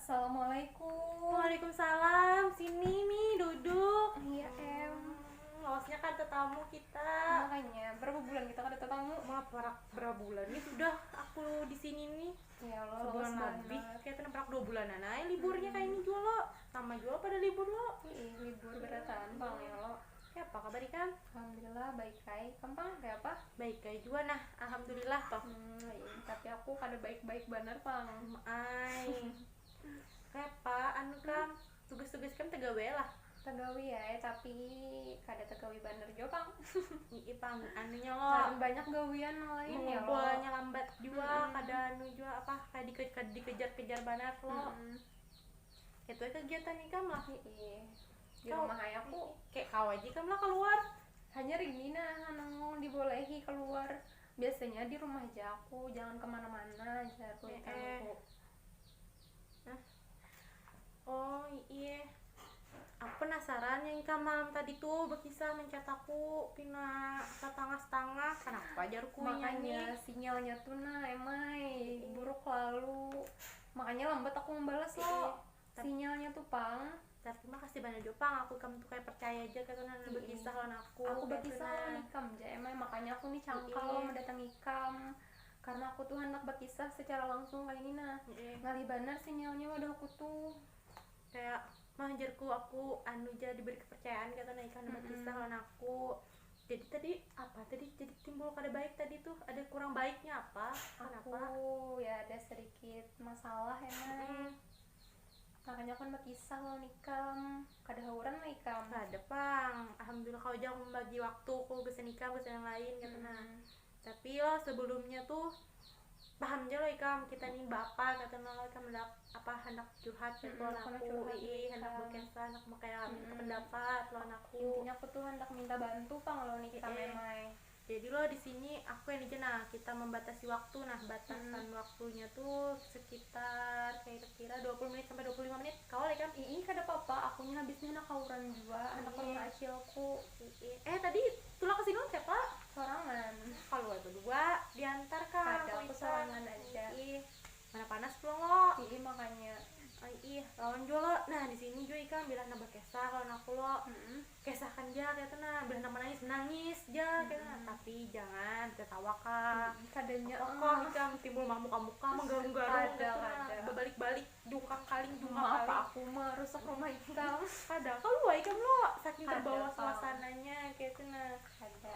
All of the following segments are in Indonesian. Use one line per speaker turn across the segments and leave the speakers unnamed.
Assalamualaikum.
Waalaikumsalam, sini nih duduk.
Iya
Lawasnya kan tetamu kita.
makanya berapa bulan kita kada ketemu?
Maaf, berapa bulan nih sudah aku di sini nih.
Ya Allah,
Sebulan
lawas
lebih,
banget.
kayak tenang 2 bulanan aja liburnya kayak ini juga lo. Sama juga pada libur lo.
Ih, libur beratan bang ya lo.
Ya apa kabar ikan?
Alhamdulillah baik kai. Kampang kayak apa?
Baik kayak juga nah, alhamdulillah toh.
Iya, tapi aku kada baik-baik bener bang.
Ai. Kayak apa anu kam? Tugas-tugas kam tegawe lah.
Tegawi ya, tapi kada tegawi bener jo bang.
Ipang anunya
Karena
lo.
banyak gawian lain ya lo.
Mengumpulnya lambat juga, kadang anu juga apa kayak dikejar-kejar banget lo. Itu kegiatan nih kam lah.
Iya. Di
Kau-
rumah ayah aku
Kayak kau aja kam lah keluar.
hanya ini nah anu dibolehi keluar. Biasanya di rumah aja aku, jangan kemana-mana aja aku aku.
Oh iya, aku penasaran yang kam malam tadi tuh berkisah mencat aku pina setengah-setengah. Kenapa jarku
Makanya
nyanyi?
sinyalnya tuh nah emai buruk lalu, makanya lambat aku membalas lo. Sinyalnya tuh pang.
Tapi makasih banyak Jopang, aku kamu tuh kayak percaya aja karena berkisah lawan aku.
Aku
gitu
berkisah
nah.
lawan ikam aja emai, makanya aku nih cangkal
Iya.
mendatangi ikam karena aku tuh hendak berkisah secara langsung kayak ini nah.
Iya.
Ngali bener sinyalnya waduh aku tuh.
Kayak manjerku aku anu jadi diberi kepercayaan kata nah ikan berkisah lawan aku. Jadi tadi apa tadi jadi timbul kada baik tadi tuh ada kurang baiknya apa? Kenapa?
Aku ya ada sedikit masalah emai. Makanya kan berkisah lo nikam kada hauran lah ikam.
Ada pang, alhamdulillah kau jangan membagi waktuku ke nikah ke yang lain kata nah. Tapi lo sebelumnya tuh paham aja lo ikam kita nih bapak kata nah lo ikam hendak curhat gitu lo
hendak
aku
curhat
hendak
ikam.
berkisah hendak kayak minta pendapat lo anakku.
Intinya aku tuh hendak minta bantu pang lo nikam emai.
Jadi lo di sini aku yang aja nah kita membatasi waktu nah batasan waktunya tuh sekitar kira-kira 20 menit sampai 25 menit kau lah kan.
Ih kada apa-apa, akunya habisnya anak hauran juga, anak rumah acilku
Tadi tulah kesini lo siapa?
sorangan.
Kalau berdua diantar kan
Ada, aku sorangan aja.
Mana panas belum lo?
Ih makanya
Lawan jo lo. Nah di sini jo ikan bilang nambah kesah lawan aku lo. Kesahkan dia kata nah bilang nama nangis ja kata nah. Tapi jangan tertawa kah.
kadanya
Kok ikan timbul muka-muka menggarung-garung
Ada,
kata nah.
ada.
Balik-balik dungkang kaling
maaf
kaling.
aku mah rusak rumah ikam.
Ada kalau ikan lo saking
Ada,
terbawa
Pang.
suasananya kayak nah.
Ada.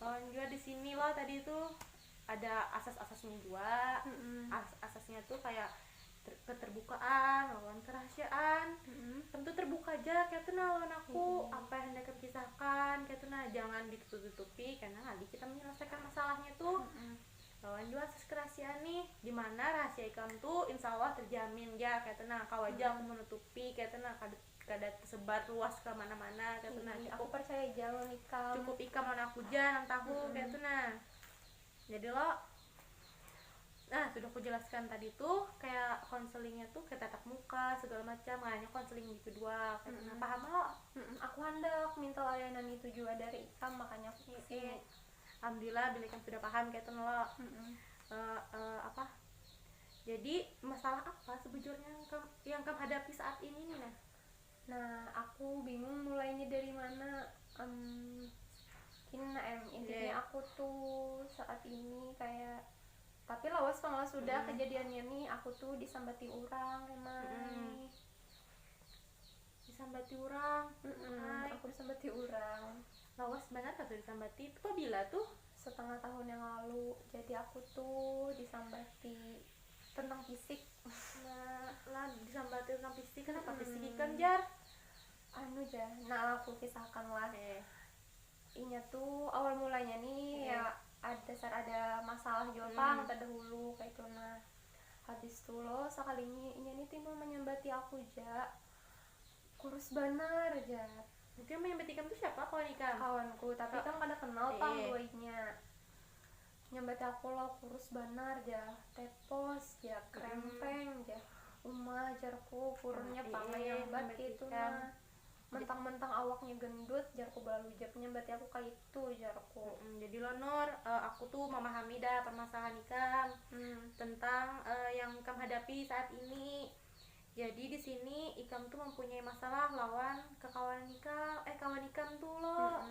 Lawan juga di sini lo tadi tuh ada asas-asasnya juga. Asasnya tuh kayak keterbukaan, lawan kerahasiaan. Tentu terbuka aja kayak tuh lawan aku apa yang hendak kisahkan kayak tuh nah jangan ditutup-tutupi karena nanti kita menyelesaikan masalahnya tuh. Lawan juga asas kerahasiaan nih dimana rahasia ikam tuh insya Allah terjamin ya kayak tuh nah kau aja aku menutupi kayak tuh nah kada tersebar luas ke mana-mana kayak tuh nah
Aku percaya jalan ikam.
cukup ikam lawan aku aja nang tahu kayak tuh nah. Jadi lo nah sudah aku jelaskan tadi tuh kayak konselingnya tuh kayak tatap muka segala macam makanya konseling di kedua kayak nah, paham lo?
Aku hendak minta layanan itu juga dari ikam, makanya aku kesini.
Alhamdulillah bila ikam sudah paham kayak tuh lo. Apa jadi masalah apa sebujurnya yang kamu hadapi saat ini nih nah?
Nah aku bingung mulainya dari mana. Intinya aku tuh saat ini kayak, tapi lawas pang sudah kejadiannya nih, aku tuh disambati orang emang.
Disambati orang.
Aku disambati orang
Lawas benar tuh disambati itu bila tuh?
setengah tahun yang lalu. Jadi aku tuh disambati tentang fisik.
Nah lah disambati tentang fisik kenapa fisik ikan jar?
Nah aku kisahkan lah. Inya tuh awal mulanya nih ya ada masalah jopang terdahulu kayak itu nah. Habis tuh lo sekalinya inya nih timbul menyambati aku ja. Kurus benar aja.
Mungkin menyambati ikam tuh siapa kawan ikam?
Kawanku, tapi kan kada kenal pang duanya. Nyambati aku lo kurus benar ja, tepos ja, krempeng ja. Jarku purunnya pangan nyambat gitu nah. Mentang-mentang awaknya gendut, jarku belalu jap nyambati aku kayak itu jarku.
Jadi lo Nur, aku tuh memahami dah permasalahan ikam tentang yang ikam hadapi saat ini. Jadi di sini Ikam tuh mempunyai masalah lawan kawan Ikam tuh lo.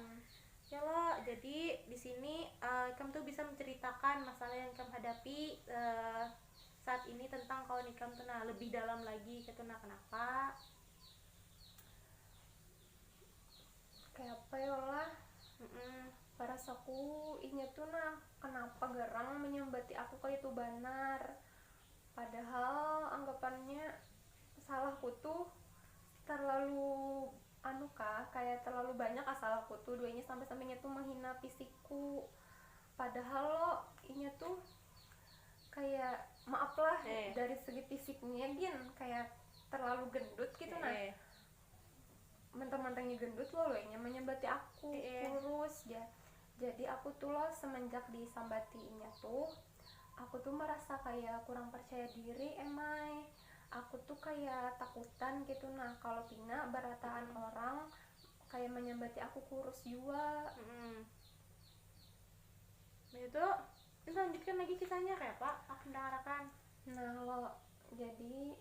Ya lo, jadi di sini Ikam tuh bisa menceritakan masalah yang Ikam hadapi saat ini tentang kawan Ikam tuh, nah lebih dalam lagi gitu, nah kenapa?
Kayak apa ya lah, perasaku inya tuh nah kenapa gerang menyambati aku kayak itu benar, padahal anggapannya salahku tuh terlalu kayak terlalu banyak salahku tuh duanya sampai-sampainya tuh menghina fisikku, padahal lo inya tuh kayak maaf lah dari segi fisiknya gin kayak terlalu gendut gitu nah mentang-mentangnya gendut lo nya menyambati aku kurus ya. Jadi aku tuh lo semenjak disambatinya tuh aku tuh merasa kayak kurang percaya diri emai, aku tuh kayak takutan gitu nah kalau pina berataan orang kayak menyambati aku kurus juga.
Itu lanjutkan lagi kisahnya kayak apa, aku mendengarkan.
Nah lo, jadi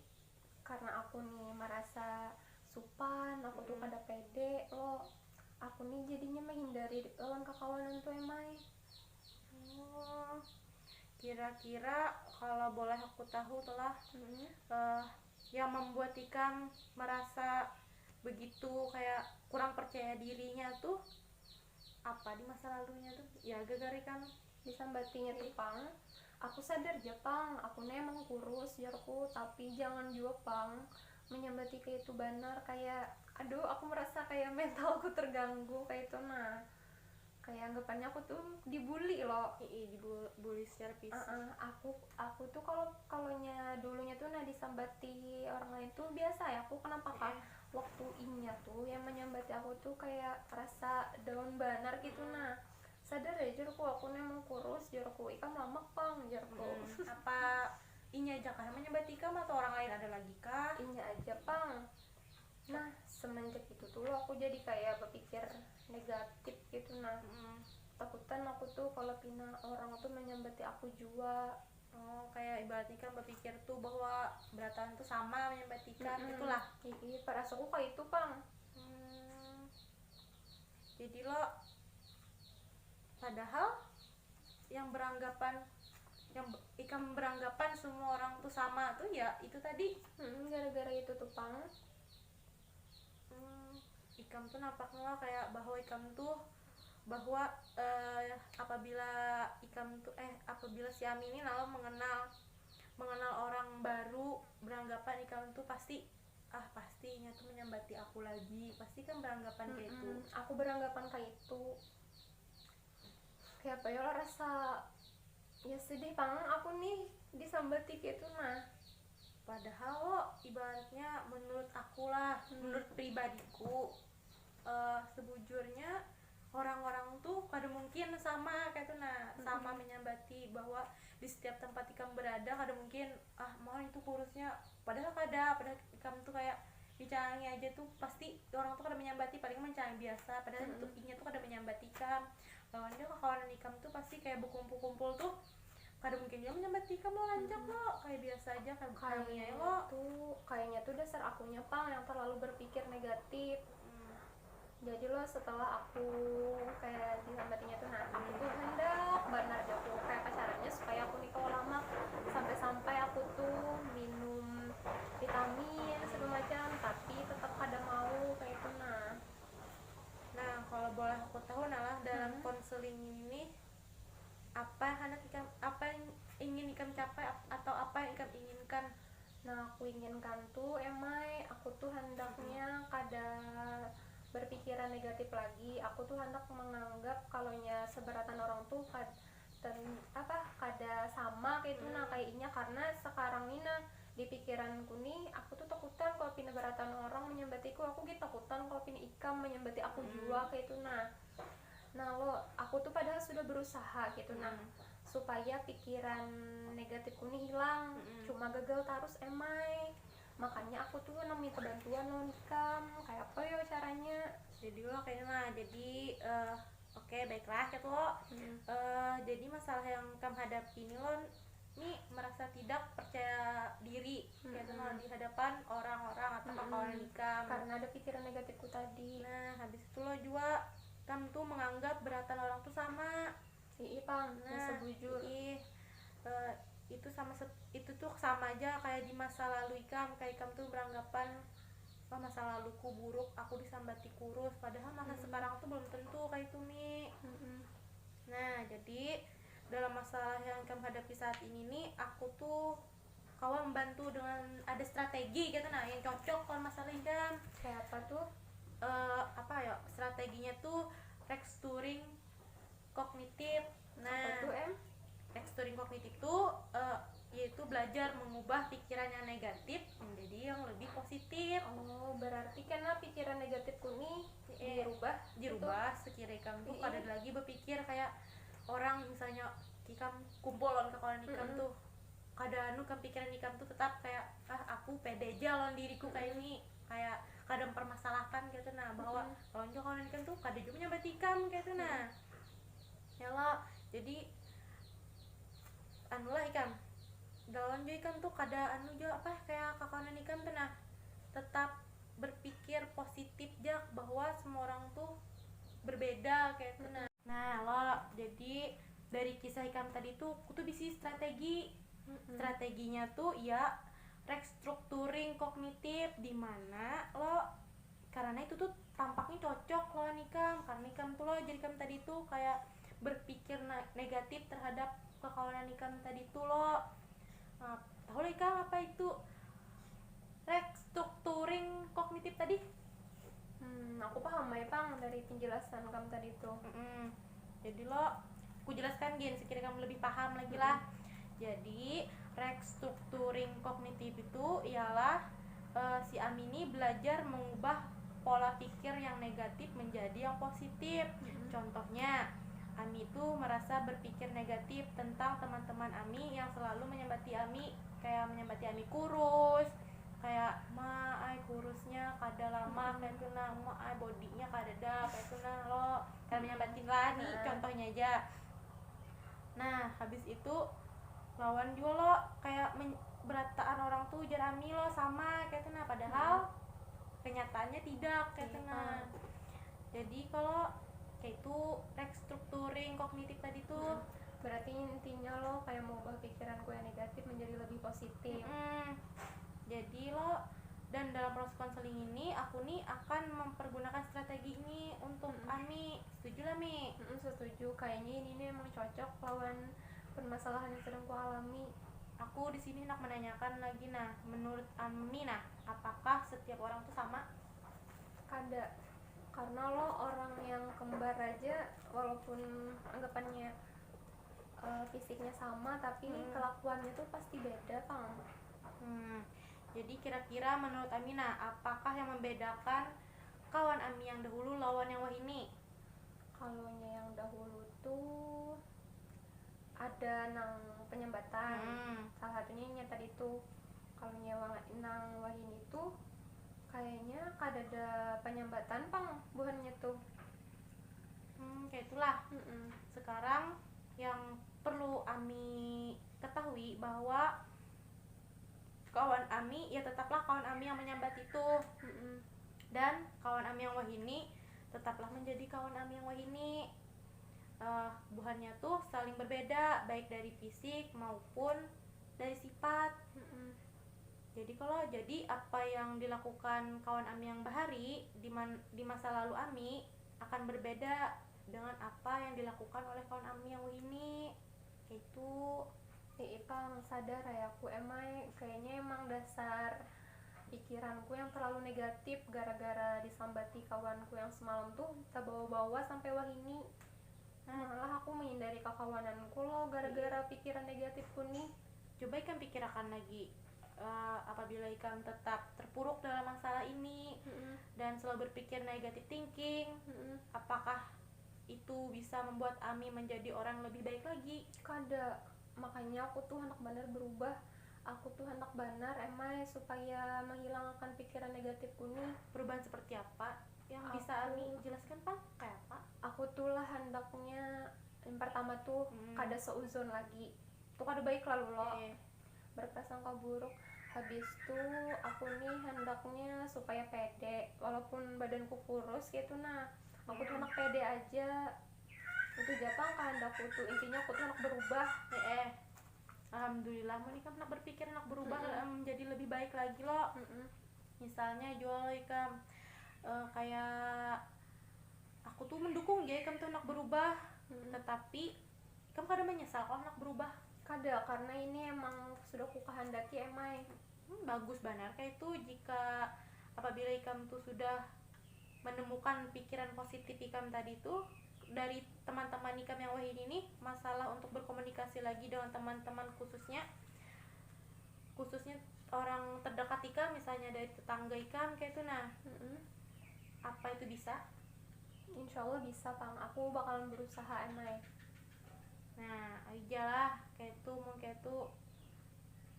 karena aku nih merasa supan, aku tuh pada pede lo, aku nih jadinya menghindari lawan kekawanan tuh emai.
Kira-kira kalau boleh aku tahu telah yang membuat Ikam merasa begitu kayak kurang percaya dirinya tuh apa di masa lalunya tuh ya gara-gara Ikam
disambatinya tuh pang, aku sadar aja pang aku nih emang kurus jarku, tapi jangan juga pang menyambati kayak itu benar, kayak aduh aku merasa kayak mentalku terganggu kayak itu nah, kayak anggapannya aku tuh dibully loh.
Dibully secara fisik.
Aku tuh kalonya dulunya tuh nah disambati orang lain tuh biasa ya, aku kenapa kak waktu inya tuh yang menyambati aku tuh kayak rasa down banar gitu nah, sadar ya jarku aku nih emang kurus jarku, Ikam lama pang jarku.
Apa inya aja kah menyambati Ikam atau orang lain ada lagi kah?
Inya aja pang. Nah semenjak itu tuh aku jadi kayak berpikir negatif gitu nah, takutan aku tuh kalau pina orang tuh menyambati aku juga.
Kayak ibaratnya kan berpikir tuh bahwa berataan tuh sama menyambati Ikam, itulah.
Iya perasaanku kayak itu pang.
Jadi lo padahal yang Ikam beranggapan semua orang tuh sama tuh ya itu tadi
gara-gara itu tuh pang.
Ikam tuh nampaknya kayak bahwa Ikam tuh apabila si Ami ini lalu mengenal orang baru, beranggapan Ikam tuh pastinya tuh menyambati aku lagi, pasti kan beranggapan kayak itu.
Aku beranggapan kayak itu, kayak apa ya rasa ya sedih pang aku nih disambati kayak itu nah,
padahal lo ibaratnya menurut aku lah, menurut pribadiku sebujurnya orang-orang tuh kada mungkin sama kayak itu nah, sama menyambati bahwa di setiap tempat Ikam berada kada mungkin mau itu kurusnya, padahal Ikam tuh kayak bicaranya aja tuh pasti orang tuh kada menyambati, paling mencari biasa, padahal inya tuh kada menyambati Ikam, lawan dia kawan Ikam tuh pasti kayak berkumpul-kumpul tuh kada mungkin dia menyambati Ikam lo, lanjak lo kayak biasa aja
kayaknya lo tuh kayaknya tuh dasar akunya pang yang terlalu berpikir negatif. Jadi lo setelah aku kayak disambatinya tuh nah, aku tuh hendak benar aja aku kayak pacarannya supaya aku nikah lama, sampai aku tuh minum vitamin segala macam tapi tetap kada mau kayak itu nah.
Nah kalau boleh aku tahu nah dalam konseling ini apa yang ingin Ikam capai atau apa yang Ikam inginkan?
Nah aku inginkan tuh emai aku tuh hendaknya kada berpikiran negatif lagi, aku tuh hendak menganggap kalonya seberatan orang tuh kada sama kayak itu nah kayak inya, karena sekarang ini di pikiranku nih aku tuh takutan kalau pina beratan orang menyambatiku, aku gitu takutan kalau pina Ikam menyambati aku juga kayak itu nah. Nah lo aku tuh padahal sudah berusaha gitu nah supaya pikiran negatifku nih hilang, cuma gagal terus emai, makanya aku tuh minta bantuan lo Ikam kayak apa ya caranya.
Jadi lo kayaknya oke baiklah gitu lo. Jadi masalah yang Ikam hadapi ini lo ini merasa tidak percaya diri kayak itu di hadapan orang-orang atau kawan nikam
karena ada pikiran negatifku tadi.
Nah habis itu lo juga Ikam tuh menganggap beratan orang tuh sama.
Iya Pang,
Nah
sebujur.
Itu itu tuh sama aja kayak di masa lalu Ikam, kayak Ikam tuh beranggapan wah masa laluku buruk, aku disambati kurus, padahal masa sekarang tuh belum tentu kayak itu Mi. Nah jadi dalam masalah yang kamu hadapi saat ini nih, aku tuh kawan membantu dengan ada strategi gitu nah yang cocok kalau masalah Ikam.
Kayak apa tuh?
Apa ya strateginya tuh restructuring kognitif. Nah
Apa tuh
restructuring kognitif tuh yaitu belajar mengubah pikiran yang negatif menjadi yang lebih positif.
Oh, berarti karena pikiran negatifku nih dirubah
gitu? Sekiranya kamu tuh ada lagi berpikir kayak orang misalnya Ikam kumpul lawan kawan Ikam tuh kada kepikiran Ikam tuh tetap kayak aku pede aja lawan diriku kayak ini, kayak kada mempermasalahkan gitu nah bahwa lawan kawan Ikam tuh kada juga nyambat Ikam kayak itu nah. Ya lo jadi lah Ikam dalam juga Ikam tuh kada juga kayak kakanan Ikam tuh nah tetap berpikir positif aja bahwa semua orang tuh berbeda kayak itu nah lo jadi dari kisah Ikam tadi tuh aku tuh bisa strategi. Strateginya tuh ya restructuring kognitif, dimana lo karena itu tuh tampaknya cocok lo Ikam, karena Ikam tuh lo jadi Ikam tadi tuh kayak berpikir negatif terhadap kekawanan Ikam tadi tuh lo. Nah, tahu lo Ikam apa itu restructuring kognitif tadi?
Aku paham ya Pang dari penjelasan kamu tadi tuh.
Jadi lo aku jelaskan gini sekiranya kamu lebih paham lagi lah. Jadi restructuring kognitif itu ialah si Ami ini belajar mengubah pola pikir yang negatif menjadi yang positif. Contohnya Ami itu merasa berpikir negatif tentang teman-teman Ami yang selalu menyambati Ami, kayak menyambati Ami kurus, kayak kurusnya kada lama kayak itu nah, bodinya kada ada kayak itu nah lo kayak menyambatin lah nih contohnya aja. Nah habis itu lawan juga lo kayak berataan orang tuh jar Ami lo sama kayak itu nah padahal kenyataannya tidak kayak itu nah. Jadi kalau kayak itu restructuring kognitif tadi tuh
berarti intinya lo kayak mengubah pikiranku yang negatif menjadi lebih positif.
Jadi lo dan dalam proses konseling ini aku nih akan mempergunakan strategi ini untuk Ami. Setuju lah Mi?
Setuju, kayaknya ini nih emang cocok lawan permasalahan yang sedang ku alami.
Aku di sini hendak menanyakan lagi nah, menurut Ami nah, apakah setiap orang tuh sama?
Kada, karena lo orang yang kembar aja walaupun anggapannya fisiknya sama tapi kelakuannya tuh pasti beda Kang.
Jadi kira-kira menurut Ami nah, apakah yang membedakan kawan Ami yang dahulu lawan yang wahini?
Kalau yang dahulu tuh ada nang penyambatan, salah satunya yang tadi tuh. Kalau nang wahini tuh kayaknya kada ada penyambatan Pang buhannya tuh.
Kayak itulah. Sekarang yang perlu Ami ketahui bahwa kawan Ami ya tetaplah kawan Ami yang menyambat itu. Dan kawan Ami yang wahini tetaplah menjadi kawan Ami yang wahini. Buhannya tuh saling berbeda baik dari fisik maupun dari sifat. Jadi kalau apa yang dilakukan kawan Ami yang bahari di masa lalu Ami akan berbeda dengan apa yang dilakukan oleh kawan Ami yang wahini. Kayak itu.
Pang sadar ya aku kayaknya emang dasar pikiranku yang terlalu negatif gara-gara disambati kawanku yang semalam tuh tak bawa-bawa sampai wahini. Malah aku menghindari kekawananku loh gara-gara pikiran negatifku nih.
Coba ikan pikirkan lagi, apabila ikan tetap terpuruk dalam masalah ini dan selalu berpikir negatif thinking, apakah itu bisa membuat Ami menjadi orang lebih baik lagi?
Kada, makanya aku tuh hendak benar berubah. Aku tuh hendak benar supaya menghilangkan pikiran negatifku nih.
Perubahan seperti apa yang bisa Ami jelaskan Pak? Kayak apa?
Aku tuh lah hendaknya yang pertama tuh kada seuzon lagi. tuh kada baik lalu lo
Iya.
berprasangka buruk. Habis tuh aku nih hendaknya supaya pede walaupun badanku kurus gitu, nah aku tuh anak pede aja. Itu Jepang kehendakku tuh, intinya aku tuh anak berubah.
Alhamdulillah mau nikah anak berpikir anak berubah menjadi lebih baik lagi lo. Misalnya jual ikam kayak aku tuh mendukung ya ikam tuh anak berubah, tetapi kamu kadang menyesal kalau anak berubah.
Kada, karena ini emang sudah ku kehendaki emai.
Bagus benar kayak itu jika apabila ikam tuh sudah menemukan pikiran positif ikam tadi tuh dari teman-teman ikam yang wah ini masalah untuk berkomunikasi lagi dengan teman-teman, khususnya orang terdekat ikam, misalnya dari tetangga ikam kayak itu. Nah apa itu bisa?
Insya Allah bisa Pang, aku bakalan berusaha emai.
Nah aja lah kayak itu mau kayak itu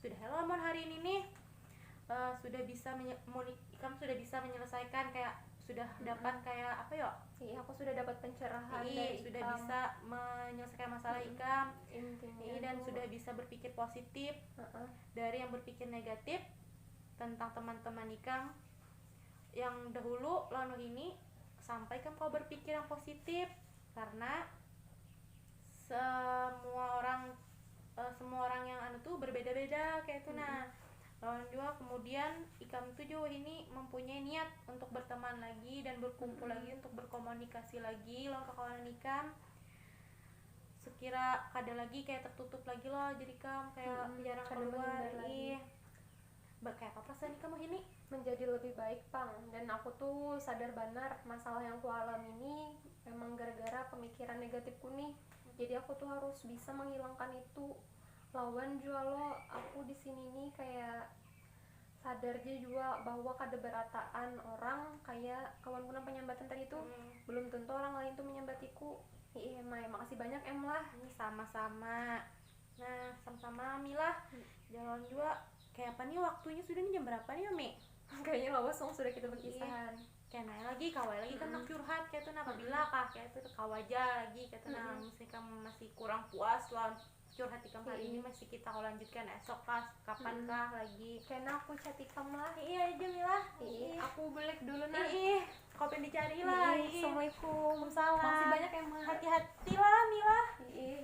sudah hello mon hari ini nih sudah bisa ikam sudah bisa menyelesaikan kayak sudah dapat kayak apa ya?
Iya, aku sudah dapat pencerahan dari
sudah
ikam.
bisa menyelesaikan masalah ikam.
Intinya
Dan
tuh,
sudah bisa berpikir positif dari yang berpikir negatif tentang teman-teman ikam yang dahulu lalu ini, sampai kau berpikir yang positif, karena semua orang yang anu tuh berbeda-beda kayak itu. Nah lawan juga kemudian ikam tuh juga ini mempunyai niat untuk berteman lagi dan berkumpul lagi untuk berkomunikasi lagi lawan kawan ikam. Sekira kada lagi kayak tertutup lagi loh, jadi kam kayak jarang
kada
keluar.
menghindar lagi.
Kayak apa perasaan kamu ini?
Menjadi lebih baik Pang, dan aku tuh sadar benar masalah yang ku alami ini memang gara-gara pemikiran negatifku nih. Jadi aku tuh harus bisa menghilangkan itu. Lawan juga lo, aku di sini nih kayak sadar aja juga bahwa kada berataan orang kayak kawan kuna penyambatan tadi tuh belum tentu orang lain tuh menyambatiku. Iya Mai, makasih banyak em lah.
Ini sama-sama. Nah sama-sama Milah. Jalan juga kayak apa nih waktunya, sudah nih jam berapa nih Mi?
Kayaknya lawas sudah kita berkisahan.
Kayak nanya lagi kawai lagi kan nak curhat kayak tuh, apabila kah kayak tuh kawaja lagi kayak tuh. Nah mesti kamu masih kurang puas lawan curhat ikam hari ini, masih kita kalau lanjutkan esok kah kapan kah lagi.
Kayaknya aku chat ikam lah.
Iya aja Milah.
Aku balik dulu nah.
Kau pengen dicari lah.
Assalamualaikum.
Salam.
Makasih banyak ya Ma.
Hati-hati lah Milah.
Iya.